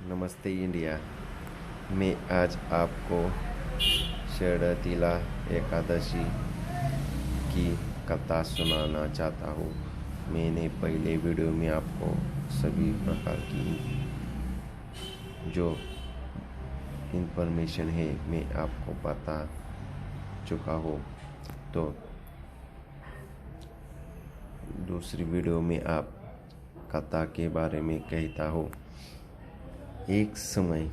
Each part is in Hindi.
नमस्ते इंडिया। मैं आज आपको शरदीला एकादशी की कथा सुनाना चाहता हूँ। मैंने पहले वीडियो में आपको सभी प्रकार की जो इन्फॉर्मेशन है मैं आपको बता चुका हूँ। तो दूसरी वीडियो में आप कथा के बारे में कहता हूँ। एक समय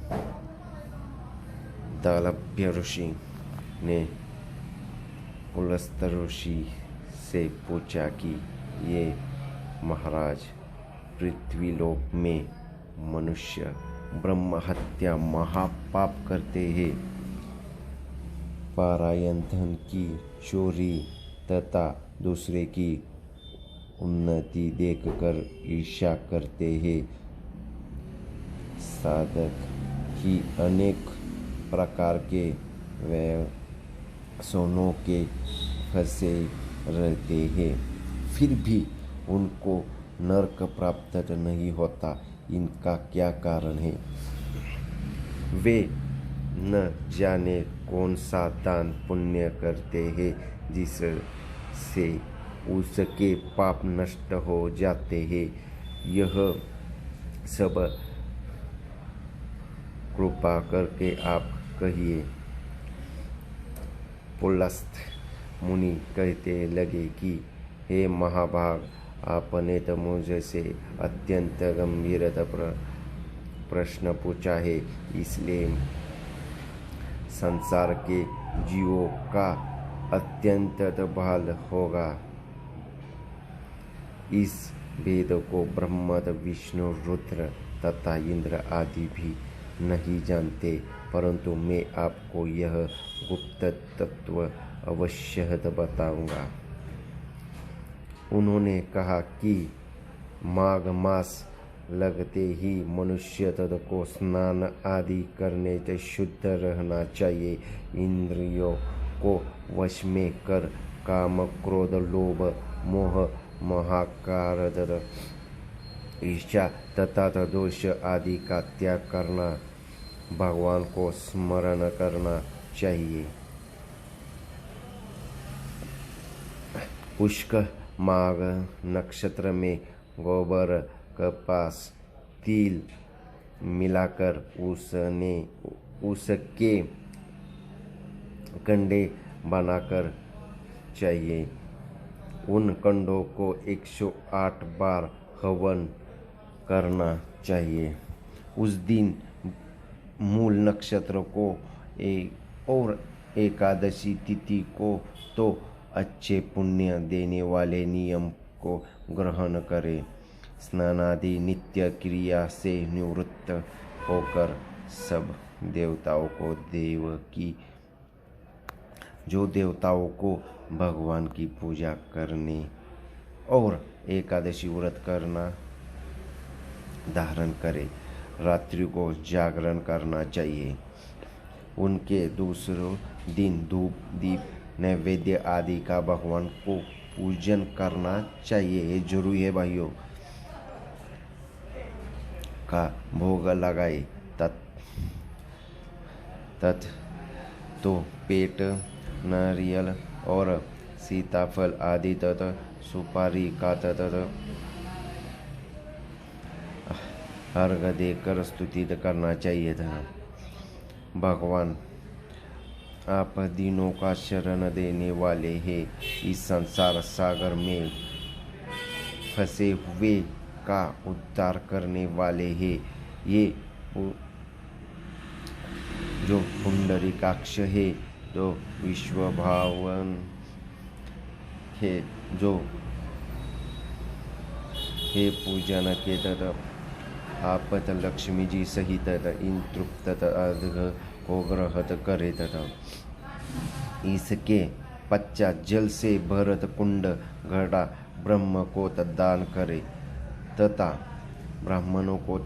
दालभ्य ऋषि ने पुलस्त ऋषि से पूछा कि ये महाराज, पृथ्वीलोक में मनुष्य ब्रह्म हत्या महापाप करते हैं, परायण धन की चोरी तथा दूसरे की उन्नति देखकर ईर्ष्या करते हैं, साधक ही अनेक प्रकार के व्यसनों के फंसे रहते हैं, फिर भी उनको नरक प्राप्त नहीं होता। इनका क्या कारण है? वे न जाने कौन सा दान पुण्य करते हैं जिससे उसके पाप नष्ट हो जाते हैं। यह सब कृपा करके आप कहिए। पुलस्त मुनि कहते लगे कि हे महाभाग, आपने तो मुझसे अत्यंत गंभीर प्रश्न पूछा है, इसलिए संसार के जीवों का अत्यंत भल होगा। इस वेद को ब्रह्मा, विष्णु, रुद्र तथा इंद्र आदि भी नहीं जानते, परंतु मैं आपको यह गुप्त तत्व अवश्य बताऊंगा। उन्होंने कहा कि माघ मास लगते ही मनुष्य को स्नान आदि करने से शुद्ध रहना चाहिए। इंद्रियों को वश में कर काम, क्रोध, लोभ, मोह, महाकार, ईर्ष्या तथा दोष आदि का त्याग करना, भगवान को स्मरण करना चाहिए। पुष्कर माघ नक्षत्र में गोबर, कपास, तिल मिलाकर उसके कंडे बनाकर चाहिए। उन कंडों को 108 बार हवन करना चाहिए। उस दिन मूल नक्षत्र को और एकादशी तिथि को तो अच्छे पुण्य देने वाले नियम को ग्रहण करें। स्नानादि नित्य क्रिया से निवृत्त होकर सब देवताओं को जो देवताओं को भगवान की पूजा करने और एकादशी व्रत करना धारण करे। रात्रि को जागरण करना चाहिए। उनके दूसरे दिन धूप, दीप, नैवेद्य आदि का भगवान को पूजन करना चाहिए। ये जरूरी है भाइयों। का भोग लगाए तत् तो पेट, नारियल और सीताफल आदि तथा सुपारी का अर्घ देकर स्तुति करना चाहिए था। भगवान आप दीनों का शरण देने वाले हैं। इस संसार सागर में फंसे हुए का उद्धार करने वाले हैं। ये जो पुंडरीकाक्ष है, जो विश्वभावन है, जो हे पूजन के तथा आपत लक्ष्मी जी सहित इन तृप्त अर्घ को ग्रहण करे तथा इसके पश्चात जल से भरत कुंड घड़ा ब्रह्म को दान करे तथा ब्राह्मणों को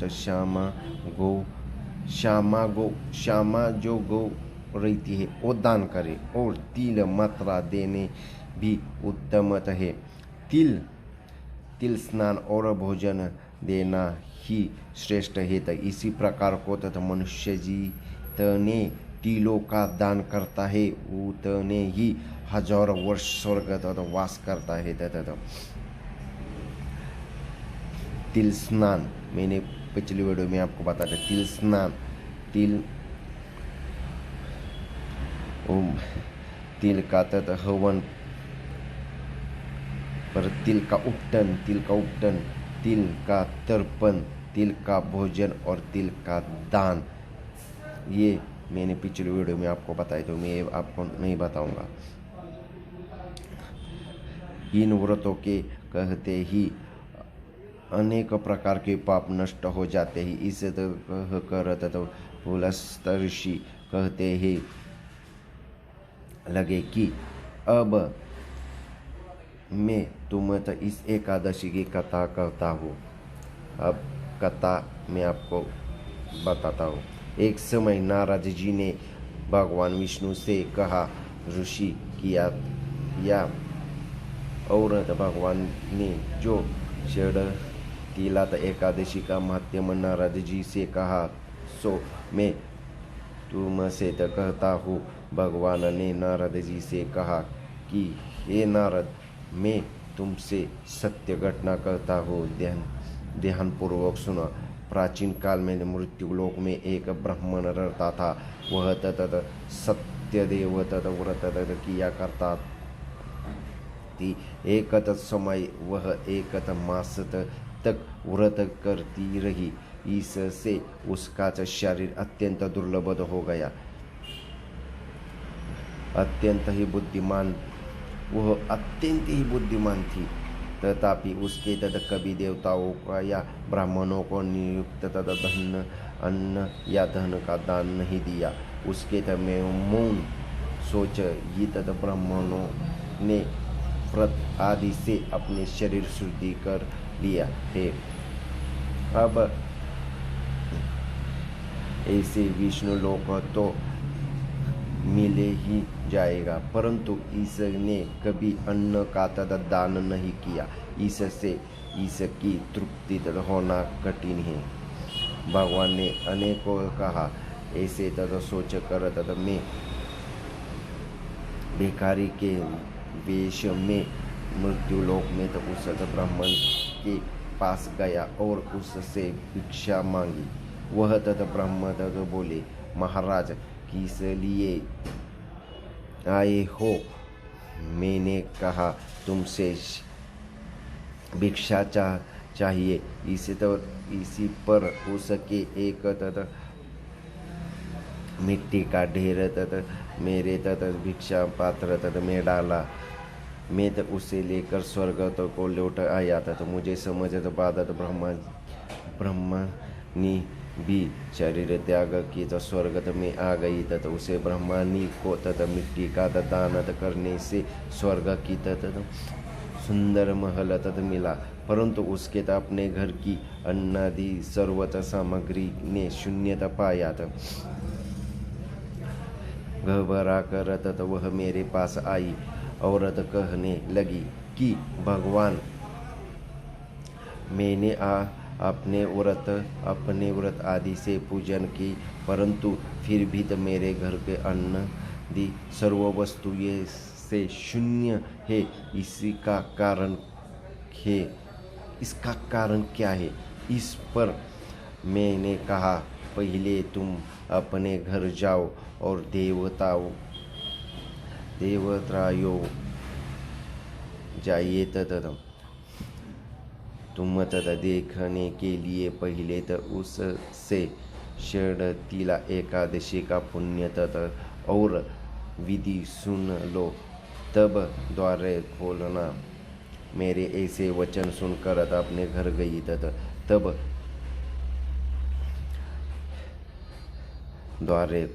श्यामा जो गौ रहती है वो दान करे, और तिल मात्रा देने भी उत्तम है। तिल स्नान और भोजन देना ही श्रेष्ठ है। इसी प्रकार को तथा मनुष्य जितने तिलों का दान करता है उतने ही हजारों वर्ष स्वर्ग तथा वास करता है। तथा तिल स्नान, मैंने पिछली वीडियो में आपको बताया था तिल स्नान, तिल का तथा हवन पर तिल का उपटन, तिल का तर्पण, तिल का भोजन और तिल का दान, ये मैंने पिछली वीडियो में आपको बताया, तो मैं आपको नहीं बताऊंगा। इन व्रतों के कहते ही अनेक प्रकार के पाप नष्ट हो जाते हैं। इसे कहकर तथा पुलस्त्य कहते हैं लगे कि अब मैं तुम्हें इस एकादशी की कथा करता हूँ। अब कथा मैं आपको बताता हूँ। एक समय नारद जी ने भगवान विष्णु से कहा, ऋषि किया या औरत भगवान ने जो षड तिलात एकादशी का महत्व नारद जी से कहा, सो मैं तुमसे कहता हूँ। भगवान ने नारद जी से कहा कि हे नारद, मैं तुमसे सत्य घटना कहता हूँ, ध्यानपूर्वक सुनो। प्राचीन काल में मृत्युलोक में एक ब्राह्मण रहता था। वह तत सत्यदेव तत व्रत किया करता थी। एक समय वह एक मास तक व्रत करती रही। इससे उसका शरीर अत्यंत दुर्लभ हो गया। वह अत्यंत ही बुद्धिमान थी, तथापि उसके कभी देवताओं का या ब्राह्मणों को नियुक्त धन, अन्न या धन का दान नहीं दिया। उसके में मौन सोच ही ब्राह्मणों ने व्रत आदि से अपने शरीर शुद्धि कर लिया है। अब ऐसे विष्णु लोक तो मिले ही जाएगा, परंतु इसने कभी अन्न का दान नहीं किया। इससे इसकी तृप्ति होना कठिन है। भगवान ने अनेकों कहा, ऐसे सोच कर मैं भिखारी के वेश में मृत्युलोक में उस ब्राह्मण के पास गया और उससे भिक्षा मांगी। वह ब्राह्मण बोले, महाराज, किस लिए आए हो? मैंने कहा, तुमसे भिक्षा चाहिए। इसी पर उसके एक मिट्टी का ढेर मेरे भिक्षा पात्र में डाला। मैं उसे लेकर स्वर्ग को लौट आया था। मुझे समझ बाद ब्रह्मणी भी शरीर त्याग की स्वर्ग में आ गई। उसे ब्रह्मणी को मिट्टी का दान करने से स्वर्ग की सुंदर महल मिला, परंतु उसके अपने घर की अन्नादि सर्वत सामग्री ने शून्यता पाया। घबरा कर वह मेरे पास आई और कहने लगी कि भगवान, मैंने अपने व्रत आदि से पूजन की, परंतु फिर भी मेरे घर के अन्न दी सर्व वस्तु ये से शून्य है। इसका कारण क्या है? इस पर मैंने कहा, पहले तुम अपने घर जाओ और देवताओं जाइए। तुम देखने के लिए पहले उससे षडतिला एकादशी का पुण्य और विधि सुन लो, तब द्वार खोलना। मेरे ऐसे वचन सुनकर अपने घर गई। तब द्वार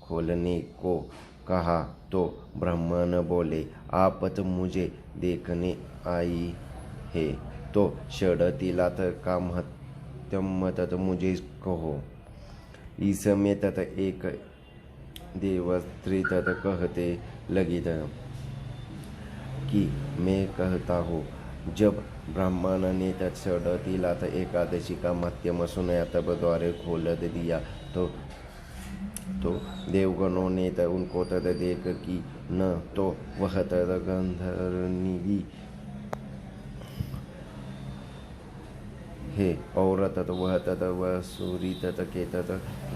खोलने को कहा तो ब्राह्मण बोले, आप मुझे देखने आई है, तो षडतिला का महत्व मुझे कहो। इस समय एक देवस्त्री कहते लगी कि मैं कहता हूँ, जब ब्राह्मण ने षडतिला एकादशी का मध्यम सुनाया तब द्वारे खोल दिया तो देवगणों ने उनको देख कि न तो वह गंधर्वनी है और वह सूरी के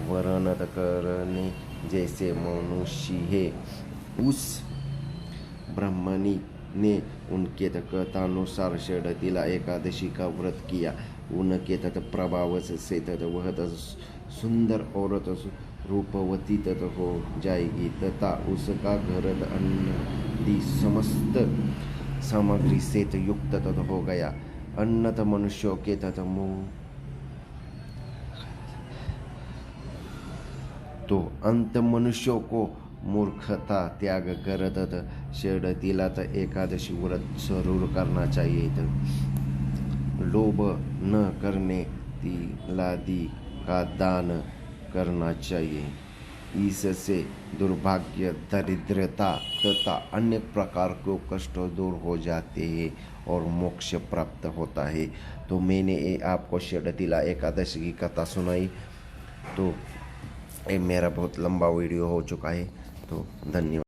वरण करने जैसे मनुष्य है। उस ब्राह्मणी ने उनके कथानुसार षडतिला एकादशी का व्रत किया। उनके प्रभाव से वह सुंदर औरत रूपवती हो जाएगी तथा उसका घर अन्न समस्त सामग्री से युक्त हो गया। अन्नत मनुष्यों के मुंह तो अंत मनुष्यों को मूर्खता त्याग कर षडतिला एकादशी व्रत जरूर करना चाहिए। लोभ न करने तिलादि का दान करना चाहिए। इससे दुर्भाग्य, दरिद्रता तथा अन्य प्रकार के कष्ट दूर हो जाते हैं और मोक्ष प्राप्त होता है। तो मैंने आपको षडतिला एकादशी की कथा सुनाई। तो ये मेरा बहुत लंबा वीडियो हो चुका है, तो धन्यवाद।